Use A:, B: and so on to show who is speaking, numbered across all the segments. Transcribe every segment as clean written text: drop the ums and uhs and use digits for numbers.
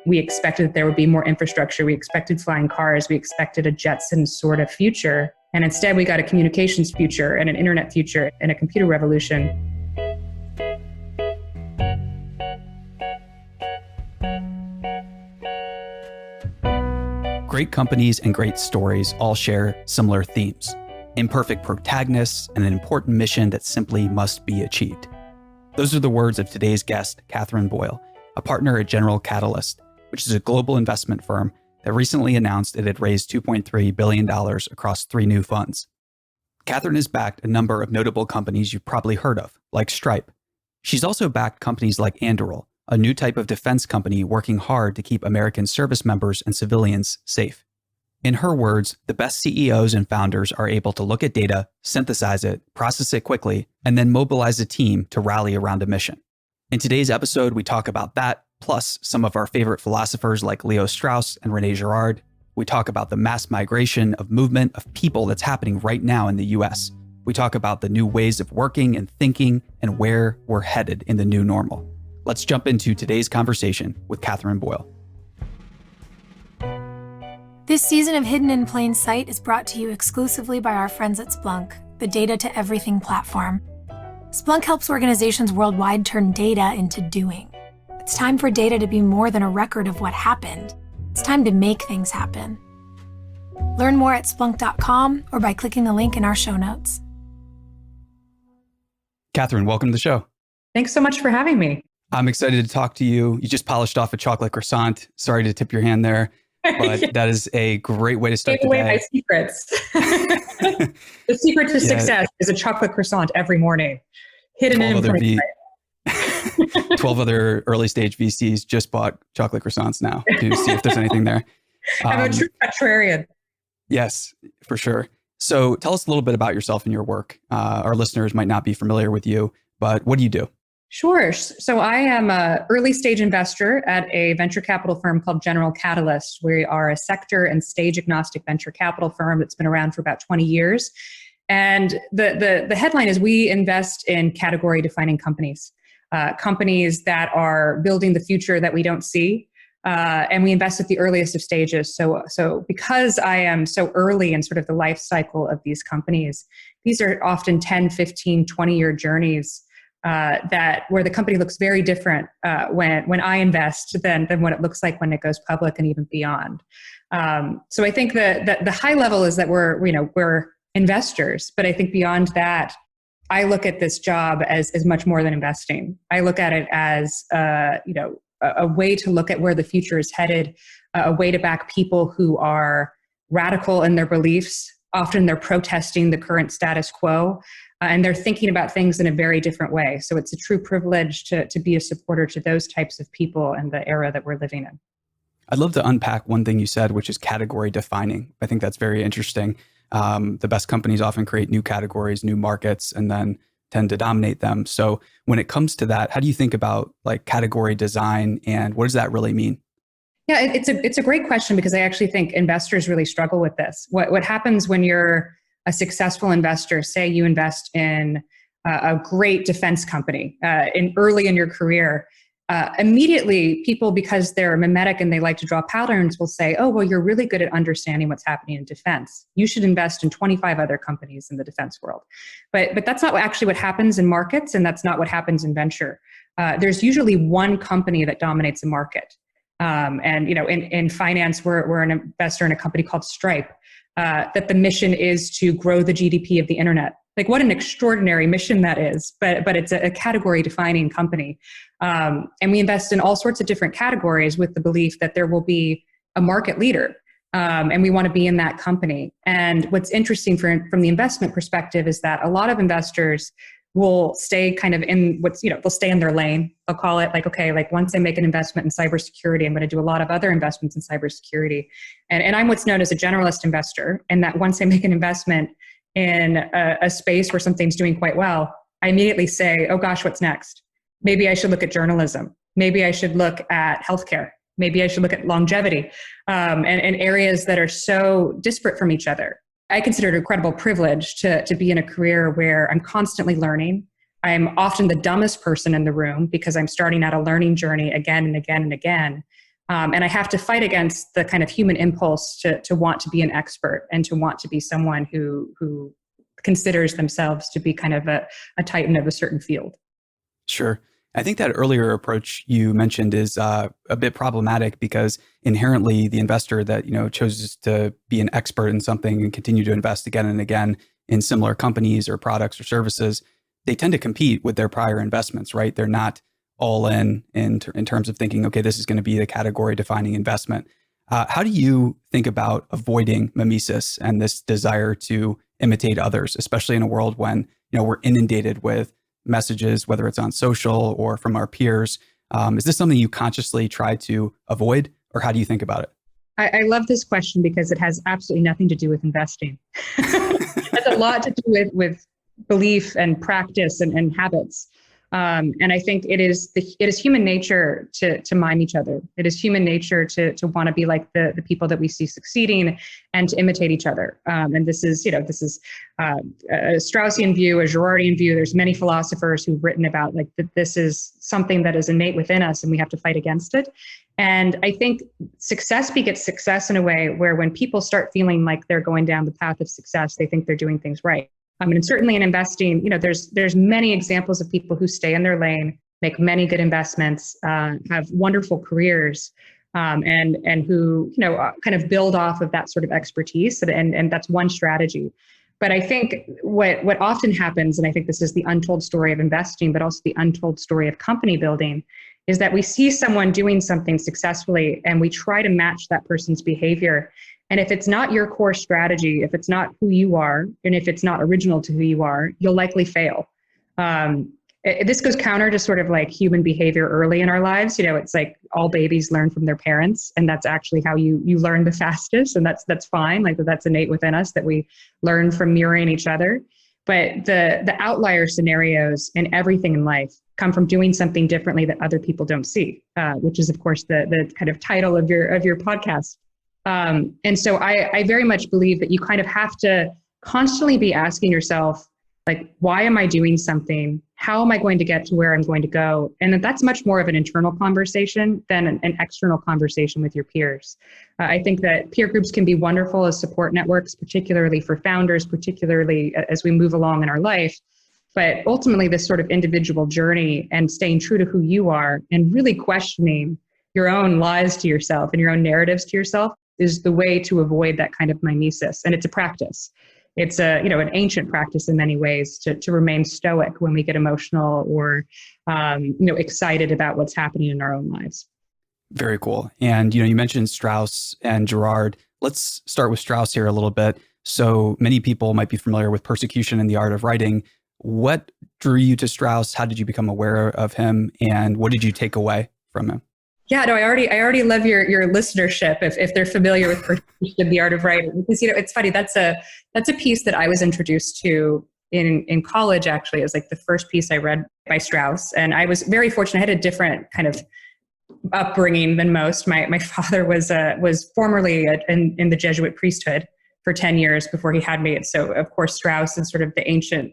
A: We expected that there would be more infrastructure. We expected flying cars. We expected a Jetson sort of future. And instead, we got a communications future and an internet future and a computer revolution.
B: Great companies and great stories all share similar themes: imperfect protagonists and an important mission that simply must be achieved. Those are the words of today's guest, Katherine Boyle, a partner at General Catalyst, which is a global investment firm that recently announced it had raised $2.3 billion across 3 new funds. Katherine has backed a number of notable companies you've probably heard of, like Stripe. She's also backed companies like Anduril, a new type of defense company working hard to keep American service members and civilians safe. In her words, the best CEOs and founders are able to look at data, synthesize it, process it quickly, and then mobilize a team to rally around a mission. In today's episode, we talk about that, plus some of our favorite philosophers like Leo Strauss and Rene Gerard. We talk about the mass migration of movement of people that's happening right now in the US. We talk about the new ways of working and thinking and where we're headed in the new normal. Let's jump into today's conversation with Katherine Boyle.
C: This season of Hidden in Plain Sight is brought to you exclusively by our friends at Splunk, the Data to Everything platform. Splunk helps organizations worldwide turn data into doing. It's time for data to be more than a record of what happened. It's time to make things happen. Learn more at Splunk.com or by clicking the link in our show notes.
B: Katherine, welcome to the show.
A: Thanks so much for having me.
B: I'm excited to talk to you. You just polished off a chocolate croissant. Sorry to tip your hand there, but that is a great way to start the day.
A: Gave away my secrets. The secret to success is a chocolate croissant every morning. Hidden in plain sight.
B: 12 other early stage VCs just bought chocolate croissants now to see if there's anything there.
A: I'm a true contrarian.
B: Yes, for sure. So tell us a little bit about yourself and your work. Our listeners might not be familiar with you, but what do you do?
A: Sure. So I am an early stage investor at a venture capital firm called General Catalyst. We are a sector and stage agnostic venture capital firm that's been around for about 20 years. And the headline is we invest in category defining companies. Companies that are building the future that we don't see. And we invest at the earliest of stages. So because I am so early in sort of the life cycle of these companies, these are often 10, 15, 20-year journeys where the company looks very different when I invest than what it looks like when it goes public and even beyond. So I think that the high level is that we're investors, but I think beyond that, I look at this job as much more than investing. I look at it as a way to look at where the future is headed, a way to back people who are radical in their beliefs. Often they're protesting the current status quo, and they're thinking about things in a very different way. So it's a true privilege to be a supporter to those types of people in the era that we're living in.
B: I'd love to unpack one thing you said, which is category defining. I think that's very interesting. The best companies often create new categories, new markets, and then tend to dominate them. So when it comes to that, how do you think about like category design and what does that really mean?
A: Yeah, it's a great question because I actually think investors really struggle with this. What happens when you're a successful investor, say you invest in a great defense company early in your career, immediately people, because they're mimetic and they like to draw patterns, will say, oh, well, you're really good at understanding what's happening in defense. You should invest in 25 other companies in the defense world. But that's not actually what happens in markets, and that's not what happens in venture. There's usually one company that dominates a market. In finance, we're an investor in a company called Stripe, that the mission is to grow the GDP of the internet. Like, what an extraordinary mission that is, but it's a category defining company. And we invest in all sorts of different categories with the belief that there will be a market leader. And we want to be in that company. And what's interesting from the investment perspective is that a lot of investors will stay kind of in they'll stay in their lane. They'll call it once I make an investment in cybersecurity, I'm going to do a lot of other investments in cybersecurity. And I'm what's known as a generalist investor. And that once I make an investment in a space where something's doing quite well, I immediately say, oh gosh, what's next? Maybe I should look at journalism. Maybe I should look at healthcare. Maybe I should look at longevity, and areas that are so disparate from each other. I consider it an incredible privilege to be in a career where I'm constantly learning. I'm often the dumbest person in the room because I'm starting out a learning journey again and again and again. And I have to fight against the kind of human impulse to want to be an expert and to want to be someone who considers themselves to be kind of a titan of a certain field.
B: Sure. I think that earlier approach you mentioned is a bit problematic because inherently the investor that chooses to be an expert in something and continue to invest again and again in similar companies or products or services, they tend to compete with their prior investments, right? They're not all in terms of thinking, okay, this is going to be the category defining investment. How do you think about avoiding mimesis and this desire to imitate others, especially in a world when we're inundated with messages, whether it's on social or from our peers? Is this something you consciously try to avoid, or how do you think about it?
A: I love this question because it has absolutely nothing to do with investing. It has a lot to do with belief and practice and habits. And I think it is human nature to mime each other. It is human nature to want to be like the people that we see succeeding and to imitate each other. And this is a Straussian view, a Gerardian view. There's many philosophers who've written about like that this is something that is innate within us and we have to fight against it. And I think success begets success in a way where when people start feeling like they're going down the path of success, they think they're doing things right. And certainly in investing, there's many examples of people who stay in their lane, make many good investments, have wonderful careers, and who kind of build off of that sort of expertise, and that's one strategy. But I think what often happens, and I think this is the untold story of investing, but also the untold story of company building, is that we see someone doing something successfully and we try to match that person's behavior. And if it's not your core strategy, if it's not who you are, and if it's not original to who you are, you'll likely fail. This goes counter to sort of like human behavior early in our lives. It's like all babies learn from their parents, and that's actually how you learn the fastest. And that's fine. Like that's innate within us that we learn from mirroring each other. But the outlier scenarios in everything in life come from doing something differently that other people don't see, which is of course the kind of title of your podcast. And so I very much believe that you kind of have to constantly be asking yourself, like, why am I doing something? How am I going to get to where I'm going to go? And that's much more of an internal conversation than an external conversation with your peers. I think that peer groups can be wonderful as support networks, particularly for founders, particularly as we move along in our life. But ultimately, this sort of individual journey and staying true to who you are and really questioning your own lies to yourself and your own narratives to yourself is the way to avoid that kind of mimesis. And it's a practice. It's an ancient practice in many ways to remain stoic when we get emotional or, excited about what's happening in our own lives.
B: Very cool. And, you mentioned Strauss and Gerard. Let's start with Strauss here a little bit. So many people might be familiar with Persecution and the Art of Writing. What drew you to Strauss? How did you become aware of him? And what did you take away from him?
A: Yeah, no, I already love your listenership if they're familiar with Persecution and the Art of Writing, because it's funny, that's a piece that I was introduced to in college. Actually, it was like the first piece I read by Strauss, and I was very fortunate. I had a different kind of upbringing than most. My father was formerly in the Jesuit priesthood for 10 years before he had me, and so of course Strauss and sort of the ancient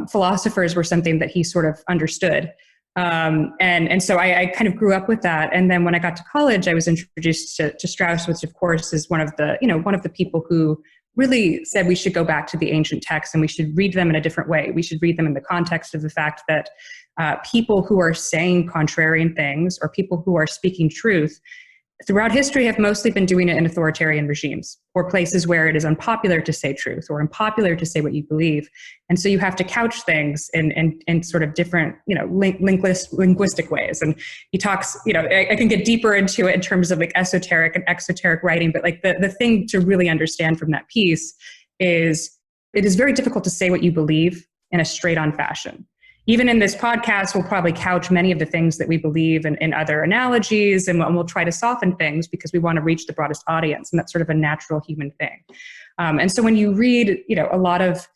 A: philosophers were something that he sort of understood. And so I kind of grew up with that. And then when I got to college, I was introduced to Strauss, which of course is one of the people who really said we should go back to the ancient texts and we should read them in a different way. We should read them in the context of the fact that people who are saying contrarian things or people who are speaking truth throughout history have mostly been doing it in authoritarian regimes or places where it is unpopular to say truth or unpopular to say what you believe. And so you have to couch things in sort of different, linguistic ways. And he talks, I can get deeper into it in terms of like esoteric and exoteric writing, but like the thing to really understand from that piece is it is very difficult to say what you believe in a straight on fashion. Even in this podcast, we'll probably couch many of the things that we believe in other analogies, and we'll try to soften things because we want to reach the broadest audience, and that's sort of a natural human thing. And so when you read, a lot of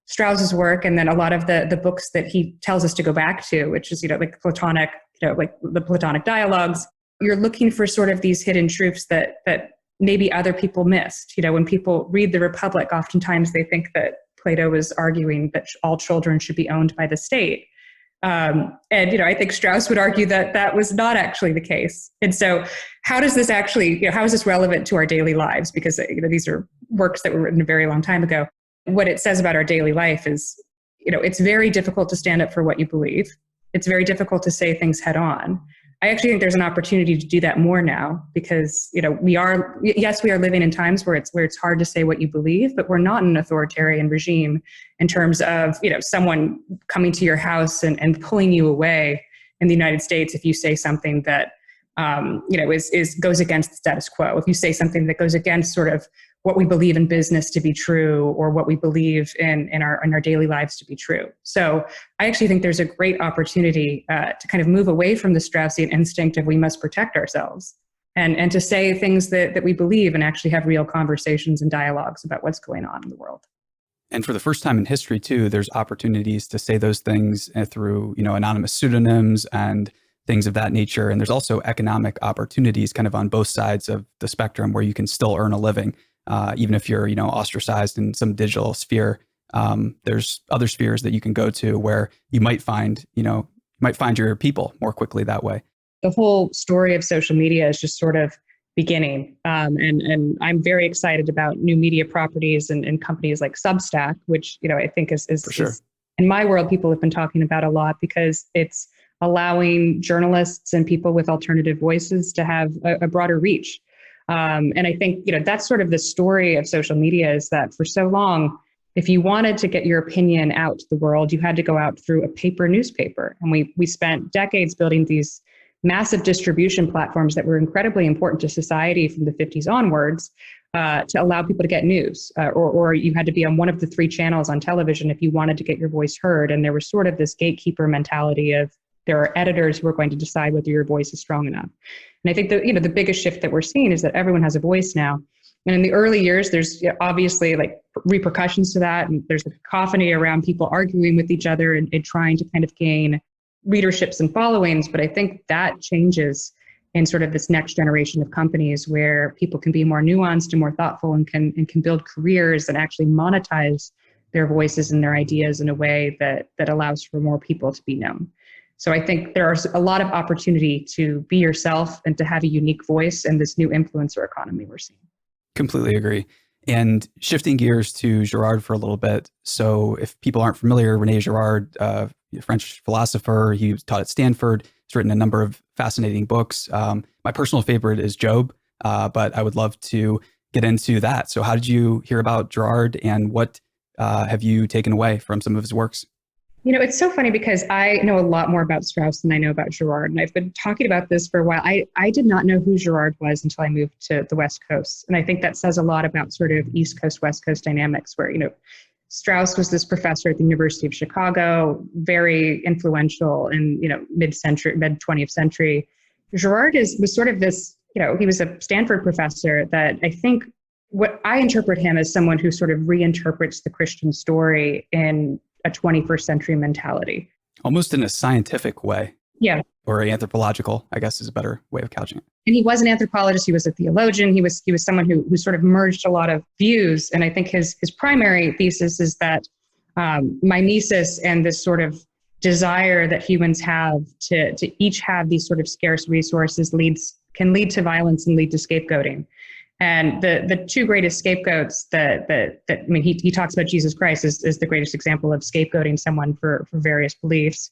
A: Strauss's work, and then a lot of the books that he tells us to go back to, which is, like Platonic, like the Platonic dialogues, you're looking for sort of these hidden truths that maybe other people missed. When people read the Republic, oftentimes they think that Plato was arguing that all children should be owned by the state. And, I think Strauss would argue that that was not actually the case. And so how does this actually, how is this relevant to our daily lives? Because, these are works that were written a very long time ago. What it says about our daily life is, it's very difficult to stand up for what you believe. It's very difficult to say things head on. I actually think there's an opportunity to do that more now because, we are living in times where it's hard to say what you believe, but we're not in an authoritarian regime in terms of, someone coming to your house and pulling you away in the United States if you say something that, goes against the status quo. If you say something that goes against sort of what we believe in business to be true or what we believe in our daily lives to be true. So I actually think there's a great opportunity to kind of move away from the Straussian instinct of we must protect ourselves and to say things that we believe and actually have real conversations and dialogues about what's going on in the world.
B: And for the first time in history too, there's opportunities to say those things through, anonymous pseudonyms and things of that nature. And there's also economic opportunities kind of on both sides of the spectrum where you can still earn a living. Even if you're, ostracized in some digital sphere, there's other spheres that you can go to where you might find your people more quickly that way.
A: The whole story of social media is just sort of beginning. And I'm very excited about new media properties and companies like Substack, which, I think is
B: for sure.
A: In my world, people have been talking about a lot because it's allowing journalists and people with alternative voices to have a broader reach. And I think, that's sort of the story of social media is that for so long, if you wanted to get your opinion out to the world, you had to go out through a paper newspaper. And we spent decades building these massive distribution platforms that were incredibly important to society from the 50s onwards to allow people to get news. Or you had to be on one of the 3 channels on television if you wanted to get your voice heard. And there was sort of this gatekeeper mentality of there are editors who are going to decide whether your voice is strong enough. And I think that, the biggest shift that we're seeing is that everyone has a voice now. And in the early years, there's obviously like repercussions to that. And there's a cacophony around people arguing with each other and trying to kind of gain readerships and followings. But I think that changes in sort of this next generation of companies where people can be more nuanced and more thoughtful and can build careers and actually monetize their voices and their ideas in a way that allows for more people to be known. So I think there's a lot of opportunity to be yourself and to have a unique voice in this new influencer economy we're seeing.
B: Completely agree. And shifting gears to Gerard for a little bit. So if people aren't familiar, Rene Gerard, French philosopher, he taught at Stanford. He's written a number of fascinating books. My personal favorite is Job, but I would love to get into that. So how did you hear about Gerard and what have you taken away from some of his works?
A: It's so funny because I know a lot more about Strauss than I know about Gerard. And I've been talking about this for a while. I did not know who Gerard was until I moved to the West Coast. And I think that says a lot about sort of East Coast, West Coast dynamics where, Strauss was this professor at the University of Chicago, very influential in, mid-20th century. Gerard was sort of this, he was a Stanford professor that I think what I interpret him as someone who sort of reinterprets the Christian story in a 21st century mentality.
B: Almost in a scientific way.
A: Yeah.
B: Or anthropological, I guess is a better way of couching it.
A: And he was an anthropologist. He was a theologian. He was someone who sort of merged a lot of views. And I think his primary thesis is that mimesis and this sort of desire that humans have to each have these sort of scarce resources can lead to violence and lead to scapegoating. And the 2 greatest scapegoats he talks about Jesus Christ is the greatest example of scapegoating someone for various beliefs.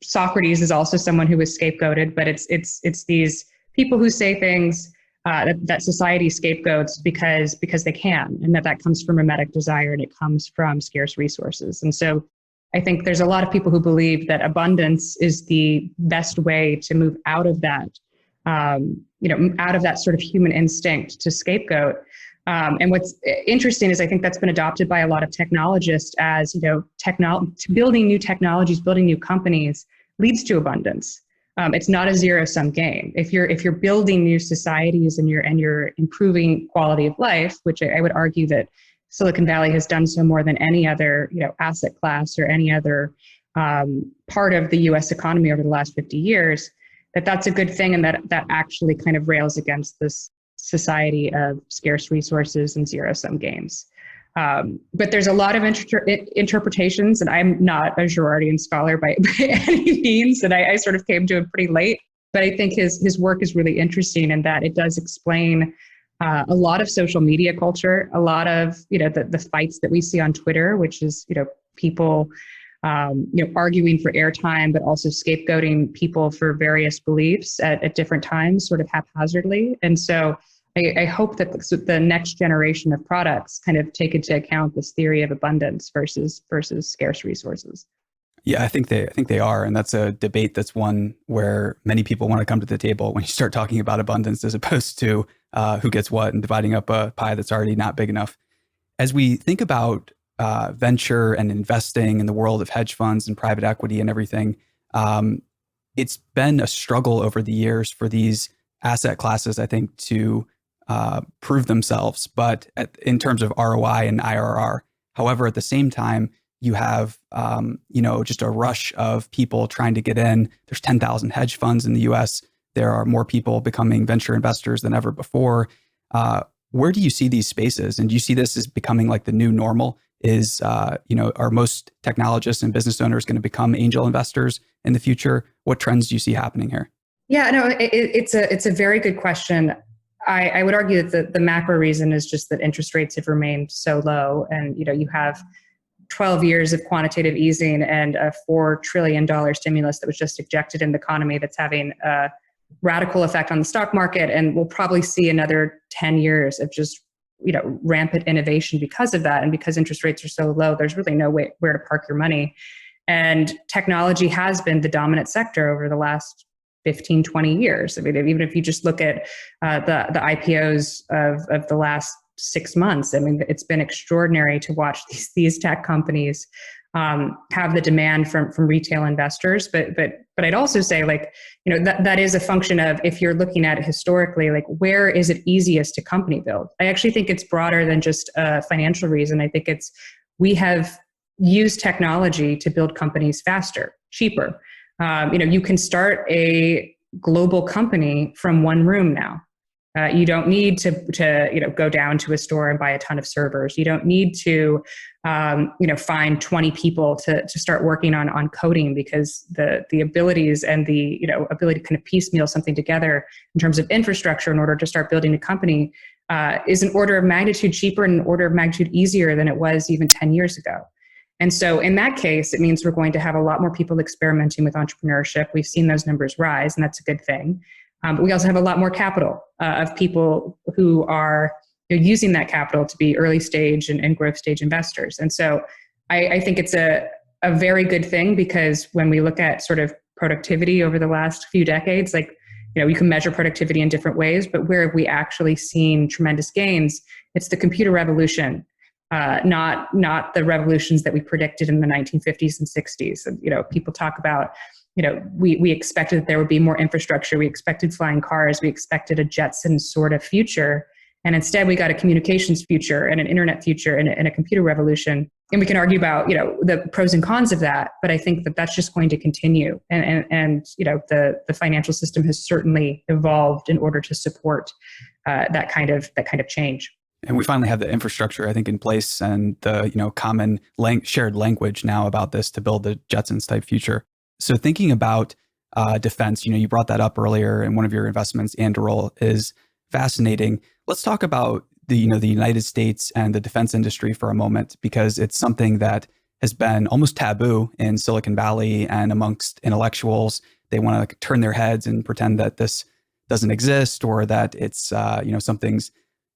A: Socrates is also someone who was scapegoated, but it's these people who say things that society scapegoats because they can, and that comes from mimetic desire and it comes from scarce resources. And so I think there's a lot of people who believe that abundance is the best way to move out of that. Out of that sort of human instinct to scapegoat. And what's interesting is I think that's been adopted by a lot of technologists as, building new technologies, building new companies leads to abundance. It's not a zero-sum game. If you're building new societies and you're improving quality of life, which I would argue that Silicon Valley has done so more than any other, asset class or any other part of the U.S. economy over the last 50 years, that's a good thing, and that actually kind of rails against this society of scarce resources and zero-sum games. But there's a lot of interpretations, and I'm not a Gerardian scholar by any means, and I sort of came to it pretty late. But I think his work is really interesting in that it does explain a lot of social media culture, a lot of the fights that we see on Twitter, which is people arguing for airtime, but also scapegoating people for various beliefs at different times, sort of haphazardly. And so I hope that the next generation of products kind of take into account this theory of abundance versus scarce resources.
B: Yeah, I think they are. And that's a debate that's one where many people want to come to the table when you start talking about abundance as opposed to who gets what and dividing up a pie that's already not big enough. As we think about venture and investing in the world of hedge funds and private equity and everything, it's been a struggle over the years for these asset classes, I think, to prove themselves, but in terms of ROI and IRR. However, at the same time, you have, just a rush of people trying to get in. There's 10,000 hedge funds in the US. There are more people becoming venture investors than ever before. Where do you see these spaces? And do you see this as becoming like the new normal? Are most technologists and business owners going to become angel investors in the future? What trends do you see happening here?
A: Yeah, no, it's a very good question. I would argue that the macro reason is just that interest rates have remained so low, and you have 12 years of quantitative easing and a $4 trillion stimulus that was just injected in the economy that's having a radical effect on the stock market, and we'll probably see another 10 years of just rampant innovation because of that. And because interest rates are so low, there's really no way where to park your money. And technology has been the dominant sector over the last 15, 20 years. I mean, even if you just look at the IPOs of the last 6 months, I mean, it's been extraordinary to watch these tech companies have the demand from retail investors. But I'd also say, that is a function of, if you're looking at it historically, where is it easiest to company build? I actually think it's broader than just a financial reason. I think we have used technology to build companies faster, cheaper. You can start a global company from one room now. You don't need to go down to a store and buy a ton of servers. You don't need to find 20 people to start working on coding, because the abilities and the ability to kind of piecemeal something together in terms of infrastructure in order to start building a company is an order of magnitude cheaper and an order of magnitude easier than it was even 10 years ago. And so in that case, it means we're going to have a lot more people experimenting with entrepreneurship. We've seen those numbers rise, and that's a good thing. But we also have a lot more capital of people who are using that capital to be early stage and growth stage investors. And so I think it's a very good thing, because when we look at sort of productivity over the last few decades, you can measure productivity in different ways, but where have we actually seen tremendous gains? It's the computer revolution. Not the revolutions that we predicted in the 1950s and 60s. And, people talk about, we expected that there would be more infrastructure. We expected flying cars. We expected a Jetson sort of future. And instead we got a communications future and an internet future and a computer revolution. And we can argue about, the pros and cons of that, but I think that that's just going to continue. And the financial system has certainly evolved in order to support that kind of change.
B: And we finally have the infrastructure, I think, in place, and the common shared language now about this to build the Jetsons type future. So thinking about defense, you brought that up earlier in one of your investments. Anduril is fascinating. Let's talk about the United States and the defense industry for a moment, because it's something that has been almost taboo in Silicon Valley and amongst intellectuals. They want to turn their heads and pretend that this doesn't exist, or that it's something's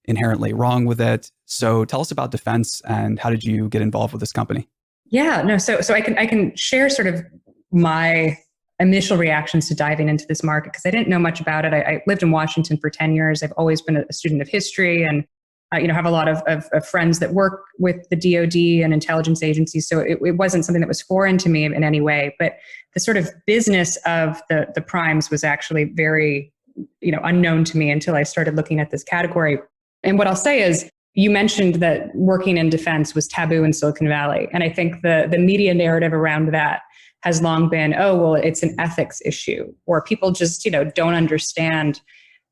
B: inherently wrong with it. So tell us about defense, and how did you get involved with this company?
A: Yeah, no, so I can share sort of my initial reactions to diving into this market, because I didn't know much about it. I lived in Washington for 10 years. I've always been a student of history, and have a lot of friends that work with the DoD and intelligence agencies. So it wasn't something that was foreign to me in any way. But the sort of business of the primes was actually very unknown to me until I started looking at this category. And what I'll say is, you mentioned that working in defense was taboo in Silicon Valley. And I think the media narrative around that has long been, oh, well, it's an ethics issue, or people just, don't understand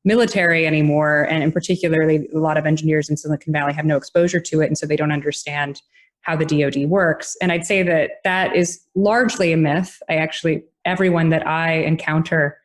A: military anymore. And in particularly, a lot of engineers in Silicon Valley have no exposure to it. And so they don't understand how the DoD works. And I'd say that that is largely a myth. Everyone that I encounter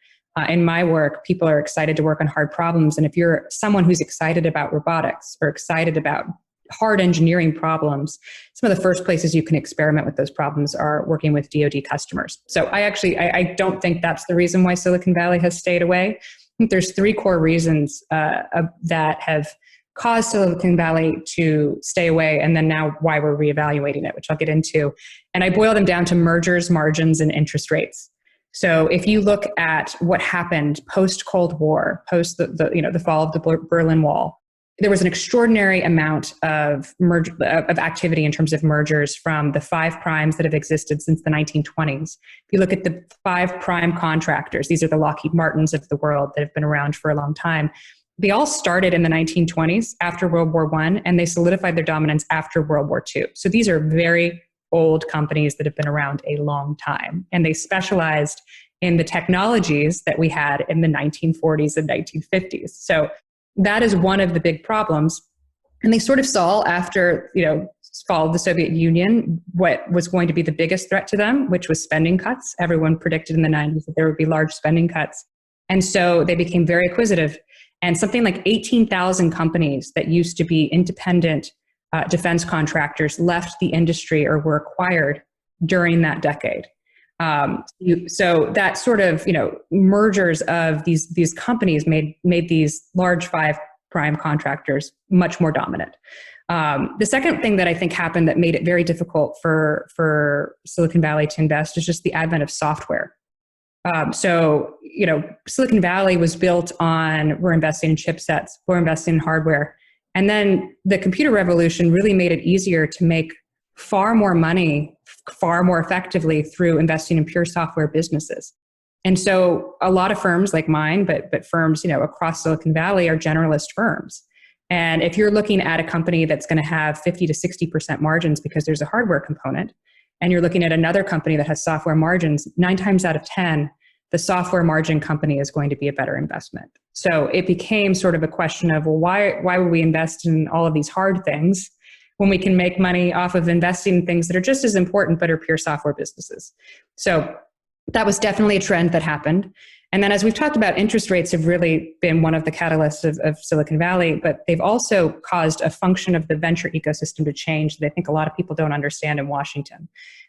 A: in my work, people are excited to work on hard problems. And if you're someone who's excited about robotics or excited about hard engineering problems, some of the first places you can experiment with those problems are working with DoD customers. So I don't think that's the reason why Silicon Valley has stayed away. I think there's three core reasons that have caused Silicon Valley to stay away, and then now why we're reevaluating it, which I'll get into. And I boil them down to mergers, margins, and interest rates. So if you look at what happened post-Cold War, post the fall of the Berlin Wall, there was an extraordinary amount of activity in terms of mergers from the five primes that have existed since the 1920s. If you look at the five prime contractors, these are the Lockheed Martins of the world that have been around for a long time. They all started in the 1920s after World War I, and they solidified their dominance after World War II. So these are very old companies that have been around a long time, and they specialized in the technologies that we had in the 1940s and 1950s. So that is one of the big problems. And they sort of saw after, fall of the Soviet Union, what was going to be the biggest threat to them, which was spending cuts. Everyone predicted in the 90s that there would be large spending cuts. And so they became very acquisitive. And something like 18,000 companies that used to be independent defense contractors left the industry or were acquired during that decade. So that sort of, mergers of these companies made these large five prime contractors much more dominant. The second thing that I think happened that made it very difficult for Silicon Valley to invest is just the advent of software. Silicon Valley was built on, we're investing in chipsets, we're investing in hardware. And then the computer revolution really made it easier to make far more money, far more effectively through investing in pure software businesses. And so a lot of firms like mine, but firms, across Silicon Valley are generalist firms. And if you're looking at a company that's going to have 50 to 60% margins because there's a hardware component, and you're looking at another company that has software margins, 9 times out of 10, the software margin company is going to be a better investment. So it became sort of a question of, well, why would we invest in all of these hard things when we can make money off of investing in things that are just as important but are pure software businesses? So that was definitely a trend that happened. And then as we've talked about, interest rates have really been one of the catalysts of Silicon Valley, but they've also caused a function of the venture ecosystem to change that I think a lot of people don't understand in Washington.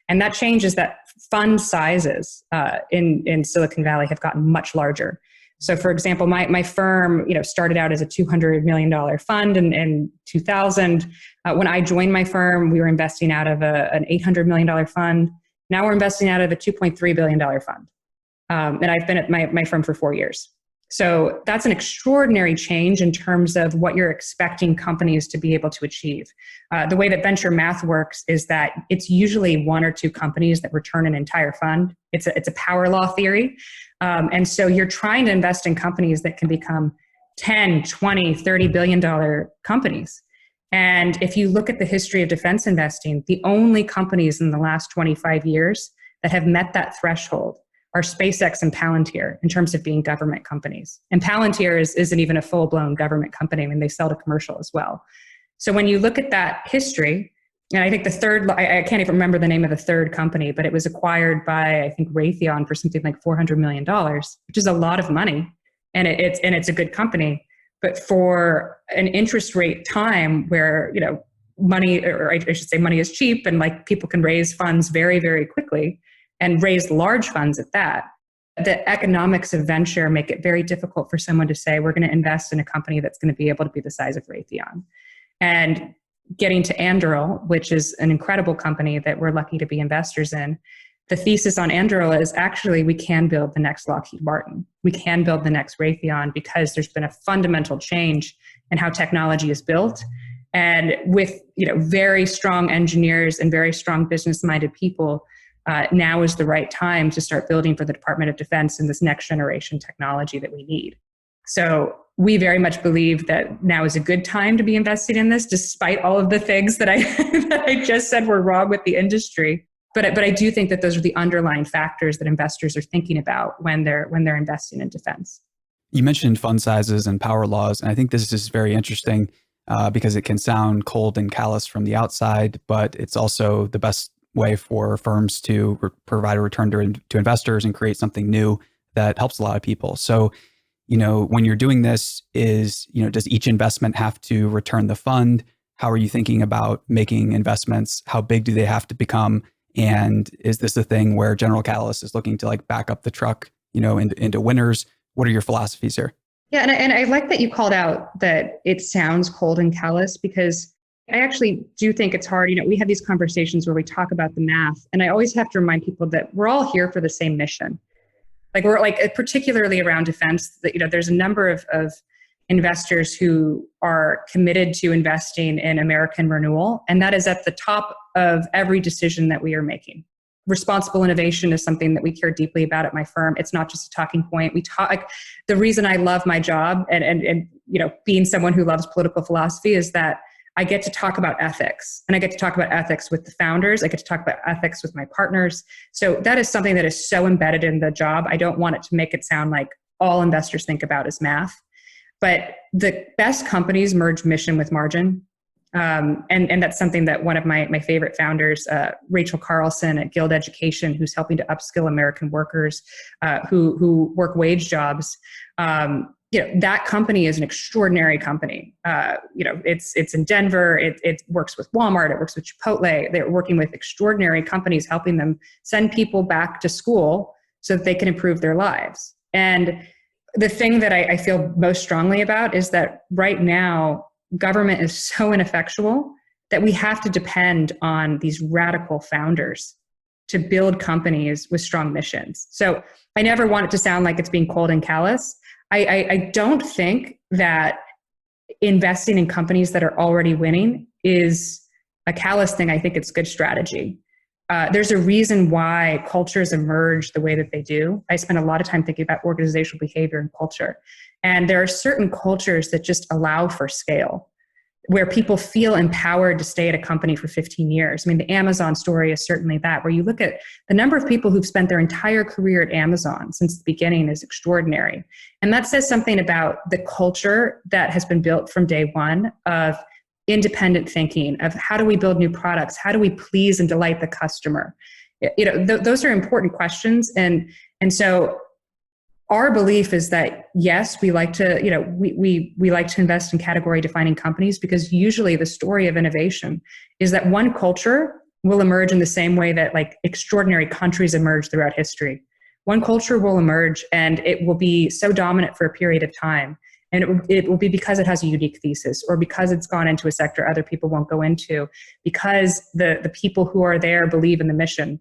A: And that change is that fund sizes in Silicon Valley have gotten much larger. So for example, my firm, started out as a $200 million fund in 2000. When I joined my firm, we were investing out of an $800 million fund. Now we're investing out of a $2.3 billion fund. And I've been at my firm for 4 years. So that's an extraordinary change in terms of what you're expecting companies to be able to achieve. The way that venture math works is that it's usually one or two companies that return an entire fund. It's a power law theory. And so you're trying to invest in companies that can become 10, 20, $30 billion companies. And if you look at the history of defense investing, the only companies in the last 25 years that have met that threshold are SpaceX and Palantir in terms of being government companies. And Palantir isn't even a full-blown government company. I mean, they sell to commercial as well. So when you look at that history, and I think the third, I can't even remember the name of the third company, but it was acquired by, I think, Raytheon for something like $400 million, which is a lot of money. And it's a good company. But for an interest rate time where, money, or I should say money is cheap and like people can raise funds very, very quickly, and raise large funds at that, the economics of venture make it very difficult for someone to say, we're going to invest in a company that's going to be able to be the size of Raytheon. And getting to Anduril, which is an incredible company that we're lucky to be investors in, the thesis on Anduril is actually we can build the next Lockheed Martin. We can build the next Raytheon because there's been a fundamental change in how technology is built. And with very strong engineers and very strong business-minded people, now is the right time to start building for the Department of Defense and this next generation technology that we need. So we very much believe that now is a good time to be investing in this, despite all of the things that I just said were wrong with the industry. But I do think that those are the underlying factors that investors are thinking about when they're investing in defense.
B: You mentioned fund sizes and power laws, and I think this is very interesting because it can sound cold and callous from the outside, but it's also the best way for firms to provide a return to investors and create something new that helps a lot of people. So, when you're doing this, does each investment have to return the fund? How are you thinking about making investments? How big do they have to become? And is this a thing where General Catalyst is looking to like back up the truck, into winners? What are your philosophies here?
A: Yeah, and I like that you called out that it sounds cold and callous, because I actually do think it's hard. We have these conversations where we talk about the math, and I always have to remind people that we're all here for the same mission. Like we're like, particularly around defense, that, there's a number of investors who are committed to investing in American renewal. And that is at the top of every decision that we are making. Responsible innovation is something that we care deeply about at my firm. It's not just a talking point. We talk, like, the reason I love my job and being someone who loves political philosophy is that I get to talk about ethics, and I get to talk about ethics with the founders. I get to talk about ethics with my partners. So that is something that is so embedded in the job. I don't want it to make it sound like all investors think about is math. But the best companies merge mission with margin. And that's something that one of my favorite founders, Rachel Carlson at Guild Education, who's helping to upskill American workers who work wage jobs. That company is an extraordinary company. It's in Denver. It works with Walmart. It works with Chipotle. They're working with extraordinary companies, helping them send people back to school so that they can improve their lives. And the thing that I feel most strongly about is that right now, government is so ineffectual that we have to depend on these radical founders to build companies with strong missions. So I never want it to sound like it's being cold and callous. I don't think that investing in companies that are already winning is a callous thing. I think it's good strategy. There's a reason why cultures emerge the way that they do. I spend a lot of time thinking about organizational behavior and culture. And there are certain cultures that just allow for scale, where people feel empowered to stay at a company for 15 years. I mean, the Amazon story is certainly that, where you look at the number of people who've spent their entire career at Amazon since the beginning is extraordinary. And that says something about the culture that has been built from day one of independent thinking, of how do we build new products? How do we please and delight the customer? Those are important questions. And so our belief is that, yes, we like to, we like to invest in category defining companies, because usually the story of innovation is that one culture will emerge in the same way that like extraordinary countries emerge throughout history. One culture will emerge and it will be so dominant for a period of time. And it will be because it has a unique thesis, or because it's gone into a sector other people won't go into, because the people who are there believe in the mission.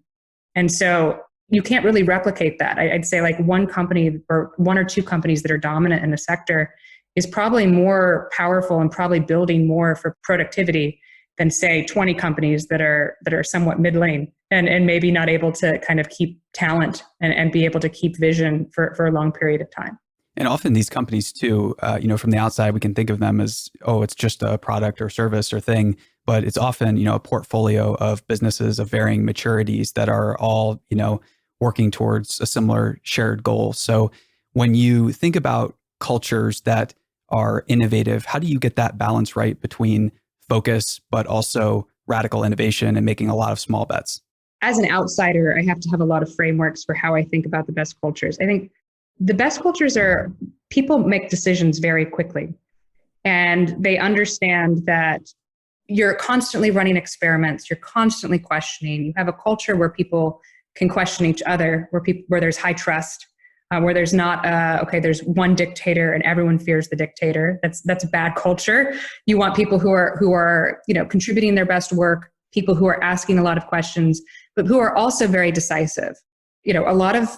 A: And so you can't really replicate that. I'd say like one company or one or two companies that are dominant in a sector is probably more powerful and probably building more for productivity than say 20 companies that are somewhat mid-lane and maybe not able to kind of keep talent and be able to keep vision for a long period of time.
B: And often these companies too, from the outside, we can think of them as, it's just a product or service or thing, but it's often, a portfolio of businesses of varying maturities that are all, working towards a similar shared goal. So when you think about cultures that are innovative, how do you get that balance right between focus, but also radical innovation and making a lot of small bets?
A: As an outsider, I have to have a lot of frameworks for how I think about the best cultures. I think the best cultures are people make decisions very quickly, and they understand that you're constantly running experiments, you're constantly questioning. You have a culture where people can question each other, where there's high trust, where there's not there's one dictator and everyone fears the dictator. That's a bad culture. You want people who are contributing their best work, people who are asking a lot of questions, but who are also very decisive. A lot of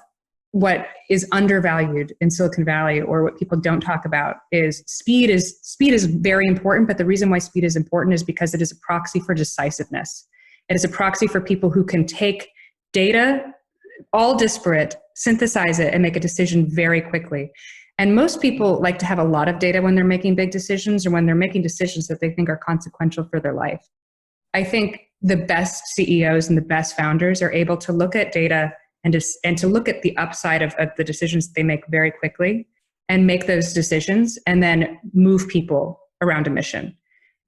A: what is undervalued in Silicon Valley, or what people don't talk about, is speed is very important. But the reason why speed is important is because it is a proxy for decisiveness. It is a proxy for people who can take data, all disparate, synthesize it, and make a decision very quickly. And most people like to have a lot of data when they're making big decisions, or when they're making decisions that they think are consequential for their life. I think the best CEOs and the best founders are able to look at data and to look at the upside of the decisions that they make very quickly, and make those decisions and then move people around a mission.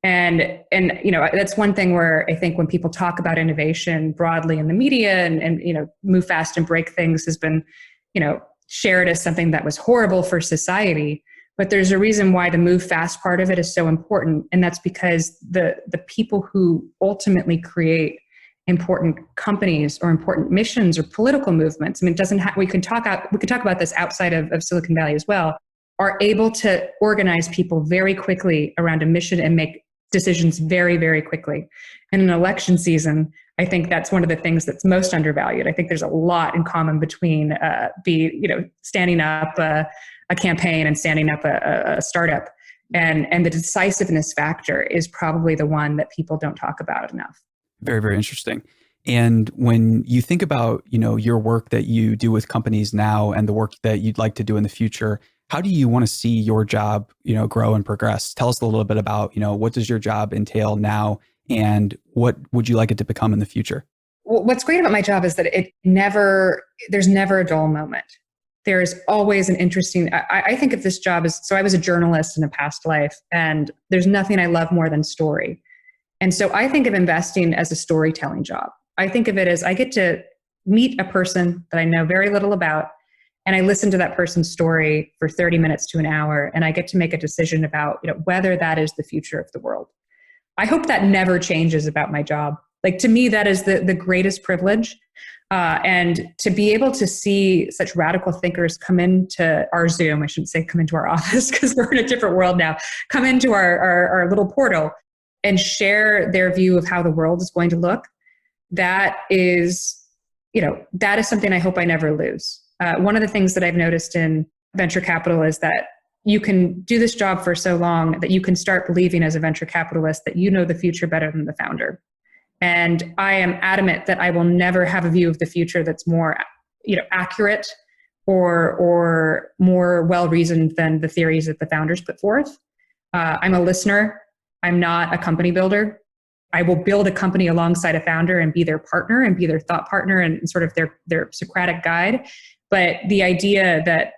A: And that's one thing where I think when people talk about innovation broadly in the media and move fast and break things has been, shared as something that was horrible for society. But there's a reason why the move fast part of it is so important. And that's because the people who ultimately create important companies or important missions or political movements, I mean, we can talk about this outside of Silicon Valley as well, are able to organize people very quickly around a mission and make decisions very, very quickly. In an election season, I think that's one of the things that's most undervalued. I think there's a lot in common between standing up a campaign and standing up a startup. And the decisiveness factor is probably the one that people don't talk about enough.
B: Very, very interesting. And when you think about, your work that you do with companies now and the work that you'd like to do in the future, how do you want to see your job, grow and progress? Tell us a little bit about, what does your job entail now and what would you like it to become in the future?
A: Well, what's great about my job is that there's never a dull moment. There's always an interesting, I think of this job as, so I was a journalist in a past life, and there's nothing I love more than story. And so I think of investing as a storytelling job. I think of it as I get to meet a person that I know very little about, and I listen to that person's story for 30 minutes to an hour, and I get to make a decision about whether that is the future of the world. I hope that never changes about my job. Like, to me, that is the greatest privilege. And to be able to see such radical thinkers come into our Zoom, I shouldn't say come into our office because we're in a different world now, come into our little portal and share their view of how the world is going to look, that is something I hope I never lose. One of the things that I've noticed in venture capital is that you can do this job for so long that you can start believing as a venture capitalist that you know the future better than the founder. And I am adamant that I will never have a view of the future that's more, accurate or more well-reasoned than the theories that the founders put forth. I'm a listener. I'm not a company builder. I will build a company alongside a founder and be their partner and be their thought partner and sort of their Socratic guide. But the idea that,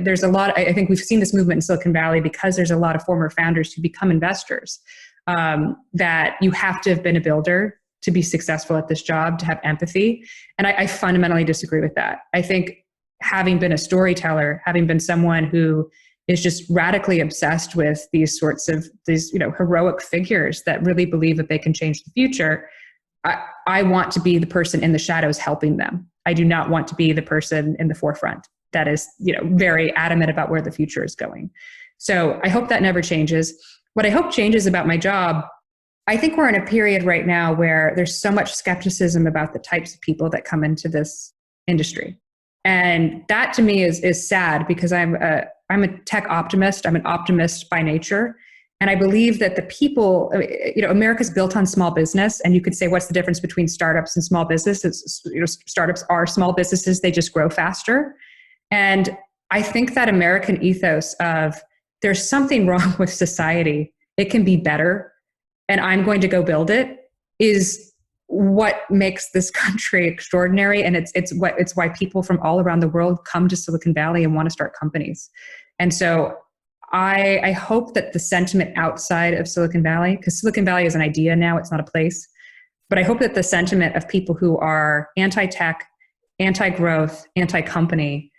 A: there's a lot, I think we've seen this movement in Silicon Valley because there's a lot of former founders who become investors, that you have to have been a builder to be successful at this job, to have empathy. And I fundamentally disagree with that. I think having been a storyteller, having been someone who is just radically obsessed with these heroic figures that really believe that they can change the future, I want to be the person in the shadows helping them. I do not want to be the person in the forefront that is, very adamant about where the future is going. So I hope that never changes. What I hope changes about my job, I think we're in a period right now where there's so much skepticism about the types of people that come into this industry. And that to me is sad because I'm a tech optimist. I'm an optimist by nature. And I believe that the people, America's built on small business. And you could say, what's the difference between startups and small businesses? Startups are small businesses. They just grow faster. And I think that American ethos of there's something wrong with society, it can be better, and I'm going to go build it, is what makes this country extraordinary. And it's why people from all around the world come to Silicon Valley and want to start companies. And so I hope that the sentiment outside of Silicon Valley, because Silicon Valley is an idea now, it's not a place, but I hope that the sentiment of people who are anti-tech, anti-growth, anti-company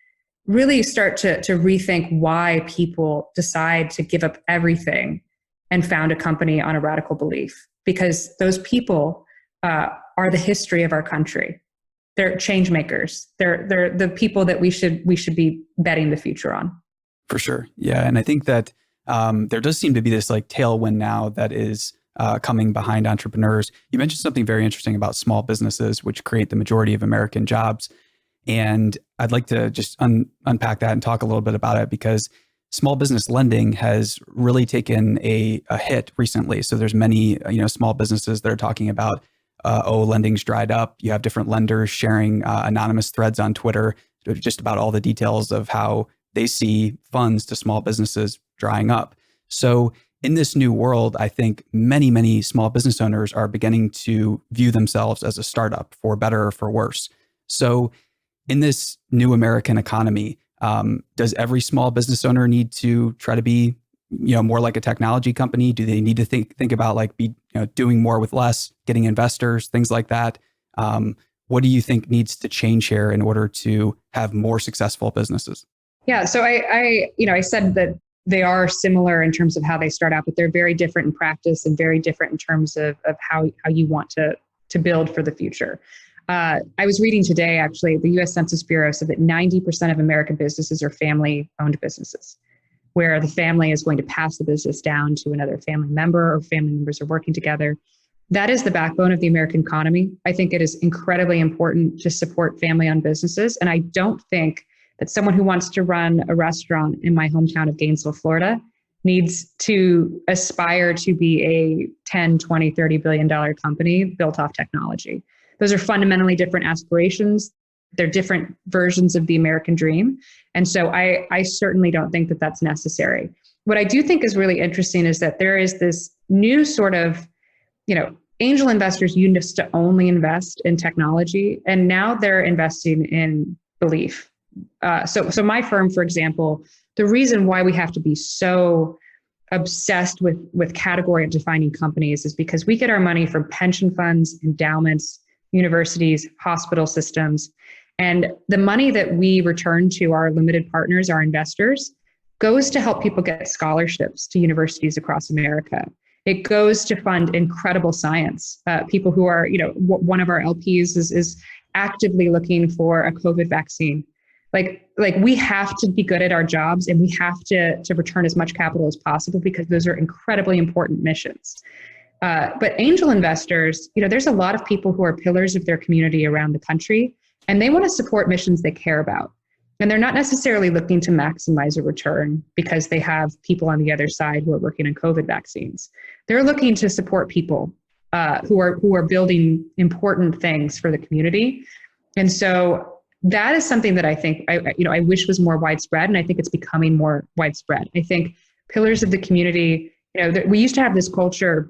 A: really start to rethink why people decide to give up everything and found a company on a radical belief. Because those people are the history of our country. They're change makers. They're the people that we should be betting the future on.
B: For sure. Yeah. And I think that there does seem to be this tailwind now that is coming behind entrepreneurs. You mentioned something very interesting about small businesses, which create the majority of American jobs. And I'd like to just unpack that and talk a little bit about it, because small business lending has really taken a hit recently. So there's many small businesses that are talking about, lending's dried up. You have different lenders sharing anonymous threads on Twitter, just about all the details of how they see funds to small businesses drying up. So in this new world, I think many, many small business owners are beginning to view themselves as a startup, for better or for worse. So in this new American economy, Does every small business owner need to try to be, more like a technology company? Do they need to think about doing more with less, getting investors, things like that? What do you think needs to change here in order to have more successful businesses?
A: Yeah, so I said that they are similar in terms of how they start out, but they're very different in practice and very different in terms of how you want to build for the future. I was reading today, actually, the U.S. Census Bureau said that 90% of American businesses are family-owned businesses, where the family is going to pass the business down to another family member, or family members are working together. That is the backbone of the American economy. I think it is incredibly important to support family-owned businesses. And I don't think that someone who wants to run a restaurant in my hometown of Gainesville, Florida, needs to aspire to be a 10, 20, $30 billion company built off technology. Those are fundamentally different aspirations. They're different versions of the American dream. And so I certainly don't think that that's necessary. What I do think is really interesting is that there is this new sort of, angel investors used to only invest in technology, and now they're investing in belief. So my firm, for example, the reason why we have to be so obsessed with category of defining companies is because we get our money from pension funds, endowments, universities, hospital systems. And the money that we return to our limited partners, our investors, goes to help people get scholarships to universities across America. It goes to fund incredible science. People who are, one of our LPs is actively looking for a COVID vaccine. Like we have to be good at our jobs, and we have to return as much capital as possible, because those are incredibly important missions. But angel investors, there's a lot of people who are pillars of their community around the country, and they want to support missions they care about. And they're not necessarily looking to maximize a return because they have people on the other side who are working on COVID vaccines. They're looking to support people who are building important things for the community. And so that is something that I think I wish was more widespread, and I think it's becoming more widespread. I think pillars of the community, we used to have this culture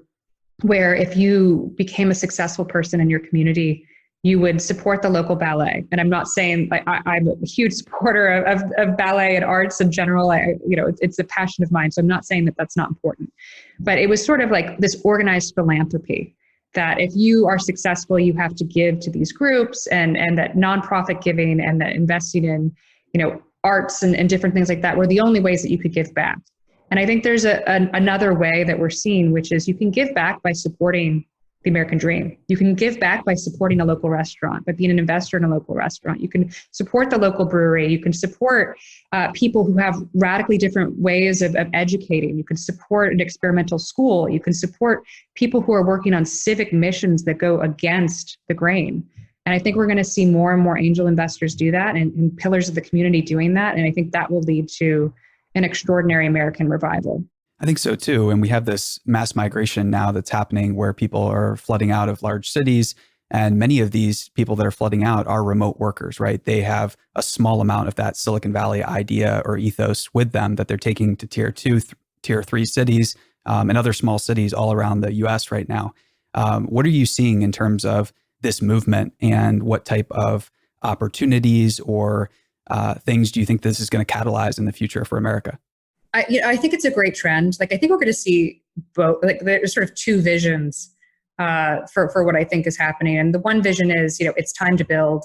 A: where if you became a successful person in your community, you would support the local ballet. And I'm not saying I'm a huge supporter of ballet and arts in general. It's a passion of mine. So I'm not saying that that's not important. But it was sort of like this organized philanthropy, that if you are successful, you have to give to these groups, and that nonprofit giving and that investing in, arts and different things like that were the only ways that you could give back. And I think there's another way that we're seeing, which is you can give back by supporting the American dream. You can give back by supporting a local restaurant, by being an investor in a local restaurant. You can support the local brewery. You can support people who have radically different ways of educating. You can support an experimental school. You can support people who are working on civic missions that go against the grain. And I think we're going to see more and more angel investors do that, and pillars of the community doing that. And I think that will lead to an extraordinary American revival.
B: I think so too. And we have this mass migration now that's happening where people are flooding out of large cities. And many of these people that are flooding out are remote workers, right? They have a small amount of that Silicon Valley idea or ethos with them that they're taking to tier 2, tier 3 cities and other small cities all around the US right now. What are you seeing in terms of this movement, and what type of opportunities or things do you think this is going to catalyze in the future for America?
A: I think it's a great trend. I think we're going to see both. There's sort of two visions for what I think is happening. And the one vision is, it's time to build.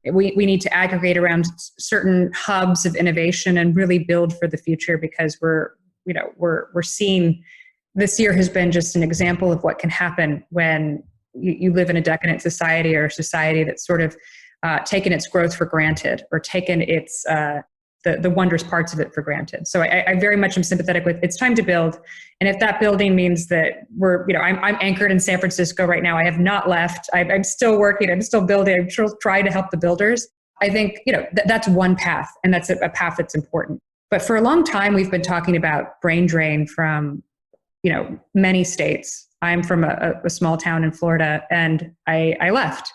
A: We need to aggregate around certain hubs of innovation and really build for the future, because we're seeing, this year has been just an example of what can happen when you live in a decadent society, or a society that's sort of taken its growth for granted, or taken its the wondrous parts of it for granted. So I very much am sympathetic with, it's time to build. And if that building means that I'm anchored in San Francisco right now, I have not left. I'm still working. I'm still building. I'm still trying to help the builders. I think, that's one path, and that's a path that's important. But for a long time, we've been talking about brain drain from, many states. I'm from a small town in Florida, and I left.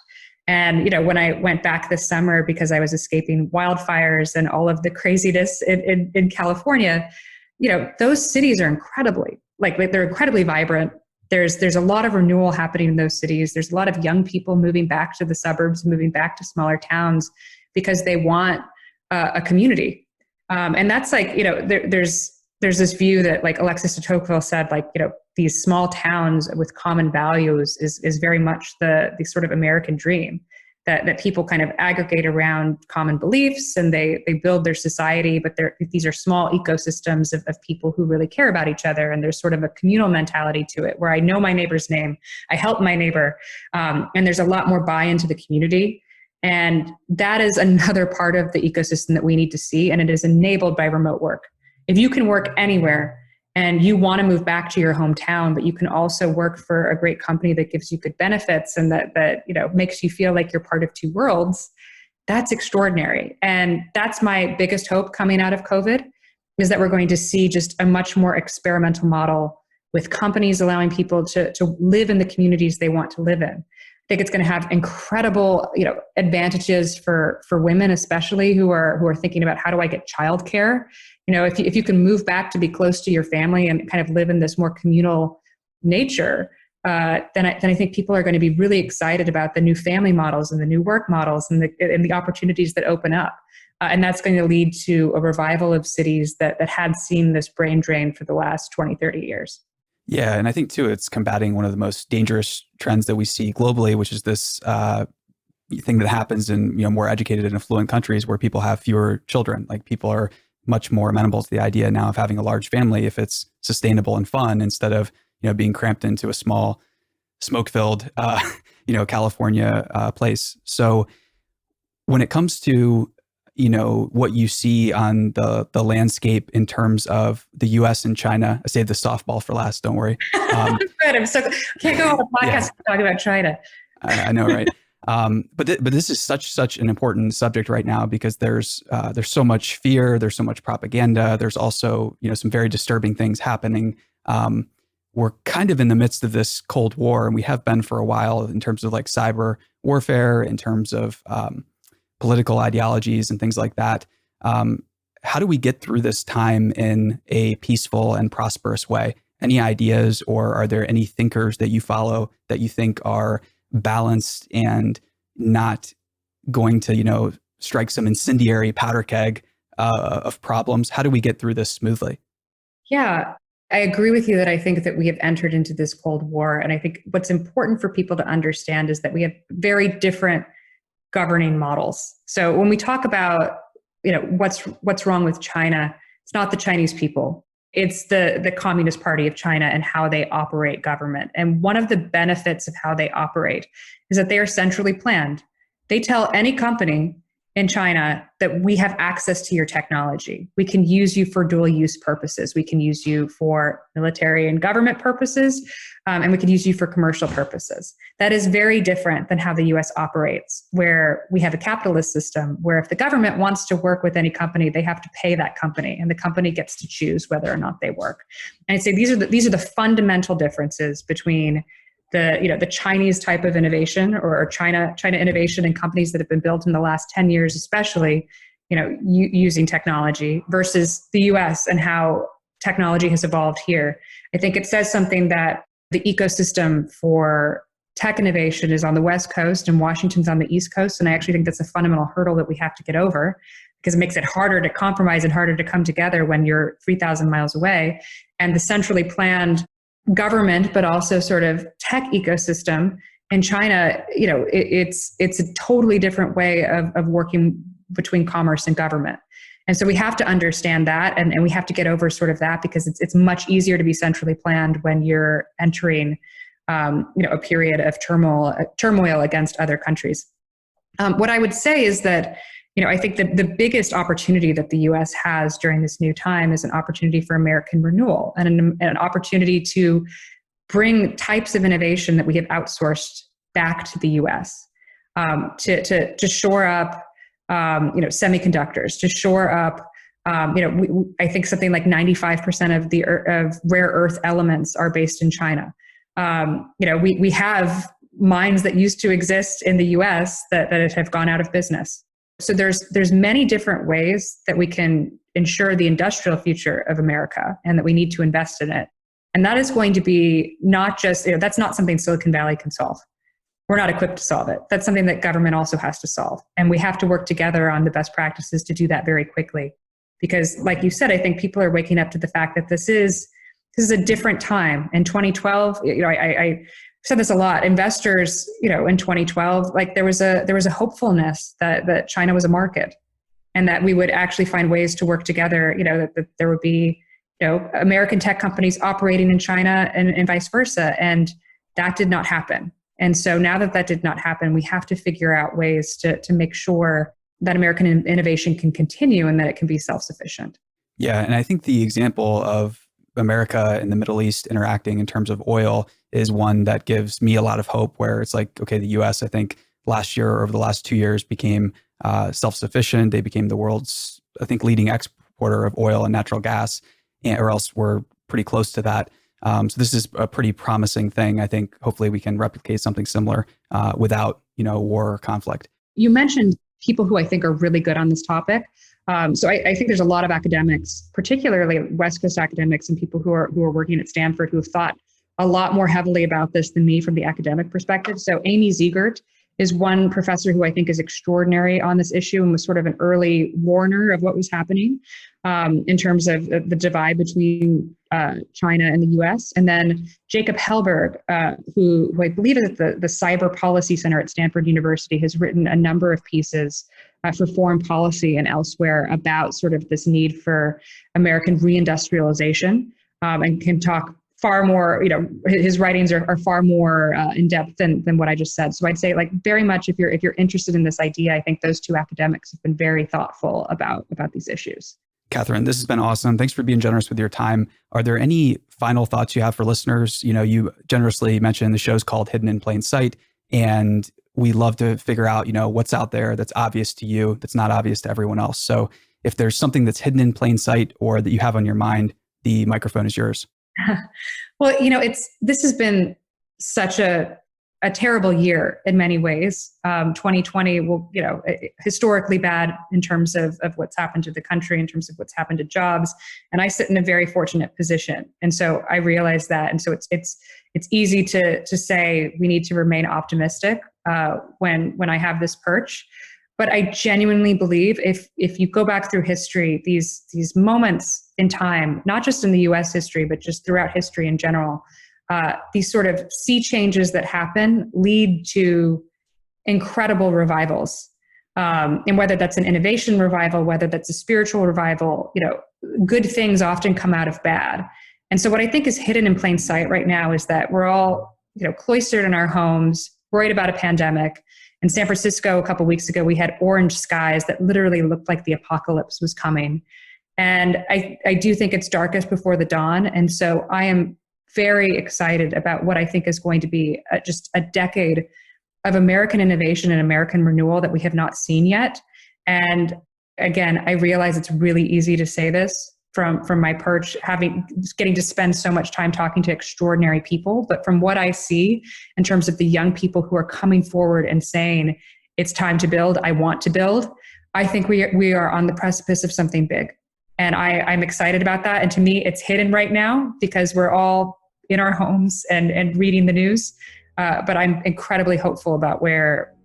A: And, when I went back this summer, because I was escaping wildfires and all of the craziness in California, those cities are they're incredibly vibrant. There's a lot of renewal happening in those cities. There's a lot of young people moving back to the suburbs, moving back to smaller towns, because they want a community. And that's like, there's this view that like Alexis de Tocqueville said, like, these small towns with common values is very much the sort of American dream, that people kind of aggregate around common beliefs and they build their society, but these are small ecosystems of people who really care about each other. And there's sort of a communal mentality to it where I know my neighbor's name, I help my neighbor, and there's a lot more buy-in to the community. And that is another part of the ecosystem that we need to see, and it is enabled by remote work. If you can work anywhere and you want to move back to your hometown, but you can also work for a great company that gives you good benefits and that makes you feel like you're part of two worlds, that's extraordinary. And that's my biggest hope coming out of COVID, is that we're going to see just a much more experimental model with companies allowing people to live in the communities they want to live in. I think it's going to have incredible, advantages for women, especially who are thinking about how do I get childcare. If you can move back to be close to your family and kind of live in this more communal nature, then I think people are going to be really excited about the new family models and the new work models and the opportunities that open up. And that's going to lead to a revival of cities that had seen this brain drain for the last 20, 30 years.
B: Yeah. And I think too, it's combating one of the most dangerous trends that we see globally, which is this thing that happens in more educated and affluent countries where people have fewer children. Like people are much more amenable to the idea now of having a large family if it's sustainable and fun, instead of being cramped into a small smoke-filled California place. So when it comes to what you see on the landscape in terms of the U.S. and China. I saved the softball for last. Don't worry.
A: Good. Can't go on the podcast talking about China.
B: I know, right? But this is such an important subject right now because there's so much fear, there's so much propaganda. There's also some very disturbing things happening. We're kind of in the midst of this Cold War, and we have been for a while in terms of like cyber warfare, in terms of political ideologies and things like that. How do we get through this time in a peaceful and prosperous way? Any ideas, or are there any thinkers that you follow that you think are balanced and not going to, strike some incendiary powder keg of problems? How do we get through this smoothly?
A: Yeah, I agree with you that I think that we have entered into this Cold War. And I think what's important for people to understand is that we have very different governing models. So when we talk about, what's wrong with China, it's not the Chinese people. It's the Communist Party of China and how they operate government. And one of the benefits of how they operate is that they are centrally planned. They tell any company in China that we have access to your technology. We can use you for dual use purposes. We can use you for military and government purposes, and we can use you for commercial purposes. That is very different than how the US operates, where we have a capitalist system where if the government wants to work with any company, they have to pay that company, and the company gets to choose whether or not they work. And I'd say these are the fundamental differences between the Chinese type of innovation or China innovation and companies that have been built in the last 10 years, especially, using technology, versus the US and how technology has evolved here. I think it says something that the ecosystem for tech innovation is on the West Coast and Washington's on the East Coast. And I actually think that's a fundamental hurdle that we have to get over, because it makes it harder to compromise and harder to come together when you're 3,000 miles away. And the centrally planned government, but also sort of tech ecosystem in China, it's a totally different way of working between commerce and government. And so we have to understand that, and we have to get over sort of that, because it's much easier to be centrally planned when you're entering a period of turmoil against other countries. What I would say is that I think that the biggest opportunity that the U.S. has during this new time is an opportunity for American renewal and an opportunity to bring types of innovation that we have outsourced back to the U.S. To shore up, semiconductors, to shore up. I think something like 95% of rare earth elements are based in China. We have mines that used to exist in the U.S. that have gone out of business. So there's many different ways that we can ensure the industrial future of America, and that we need to invest in it. And that is going to be not just, that's not something Silicon Valley can solve. We're not equipped to solve it. That's something that government also has to solve. And we have to work together on the best practices to do that very quickly. Because like you said, I think people are waking up to the fact that this is a different time. In 2012, I said this a lot. Investors, in 2012, like there was a hopefulness that China was a market, and that we would actually find ways to work together. That there would be American tech companies operating in China and vice versa, and that did not happen. And so now that did not happen, we have to figure out ways to make sure that American innovation can continue and that it can be self-sufficient.
B: Yeah, and I think the example of America and the Middle East interacting in terms of oil is one that gives me a lot of hope, where it's like, okay, the US, I think last year or over the last 2 years became self-sufficient. They became the world's, I think, leading exporter of oil and natural gas, or else we're pretty close to that. So this is a pretty promising thing. I think hopefully we can replicate something similar without, war or conflict.
A: You mentioned people who I think are really good on this topic. So I think there's a lot of academics, particularly West Coast academics and people who are working at Stanford, who have thought a lot more heavily about this than me from the academic perspective. So Amy Ziegert is one professor who I think is extraordinary on this issue and was sort of an early warner of what was happening in terms of the divide between China and the US. And then Jacob Hellberg, who I believe is at the Cyber Policy Center at Stanford University, has written a number of pieces for foreign policy and elsewhere about sort of this need for American reindustrialization, and can talk far more, his writings are far more in depth than what I just said. So I'd say, like, very much if you're interested in this idea, I think those two academics have been very thoughtful about these issues.
B: Katherine, this has been awesome. Thanks for being generous with your time. Are there any final thoughts you have for listeners? You generously mentioned the show's called Hidden in Plain Sight, and we love to figure out, what's out there that's obvious to you, that's not obvious to everyone else. So if there's something that's hidden in plain sight or that you have on your mind, the microphone is yours.
A: Well, this has been such a terrible year in many ways. 2020 will, historically bad in terms of what's happened to the country, in terms of what's happened to jobs. And I sit in a very fortunate position. And so I realize that. And so it's easy to say we need to remain optimistic when I have this perch. But I genuinely believe if you go back through history, these moments in time, not just in the US history, but just throughout history in general, these sort of sea changes that happen lead to incredible revivals. And whether that's an innovation revival, whether that's a spiritual revival, good things often come out of bad. And so what I think is hidden in plain sight right now is that we're all, cloistered in our homes, worried about a pandemic. In San Francisco, a couple of weeks ago, we had orange skies that literally looked like the apocalypse was coming. And I do think it's darkest before the dawn. And so I am very excited about what I think is going to be just a decade of American innovation and American renewal that we have not seen yet. And again, I realize it's really easy to say this from my perch, getting to spend so much time talking to extraordinary people. But from what I see in terms of the young people who are coming forward and saying, it's time to build, I want to build, I think we are on the precipice of something big. And I'm excited about that. And to me, it's hidden right now because we're all in our homes and reading the news. But I'm incredibly hopeful about where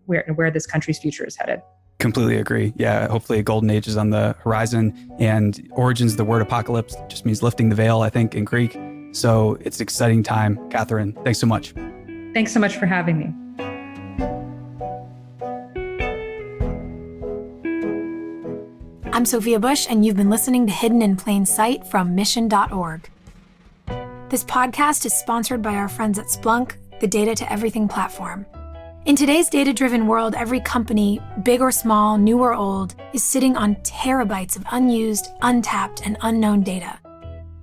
A: this country's future is headed.
B: Completely agree. Yeah, hopefully a golden age is on the horizon. And origins, the word apocalypse just means lifting the veil, I think, in Greek. So it's an exciting time. Katherine, thanks so much.
A: Thanks so much for having me.
C: I'm Sophia Bush, and you've been listening to Hidden in Plain Sight from Mission.org. This podcast is sponsored by our friends at Splunk, the Data to Everything platform. In today's data-driven world, every company, big or small, new or old, is sitting on terabytes of unused, untapped, and unknown data.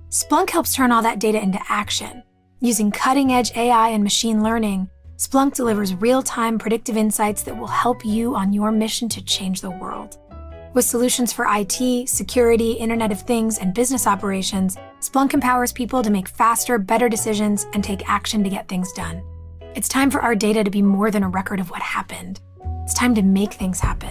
C: Splunk helps turn all that data into action. Using cutting-edge AI and machine learning, Splunk delivers real-time predictive insights that will help you on your mission to change the world. With solutions for IT, security, Internet of Things, and business operations, Splunk empowers people to make faster, better decisions and take action to get things done. It's time for our data to be more than a record of what happened. It's time to make things happen.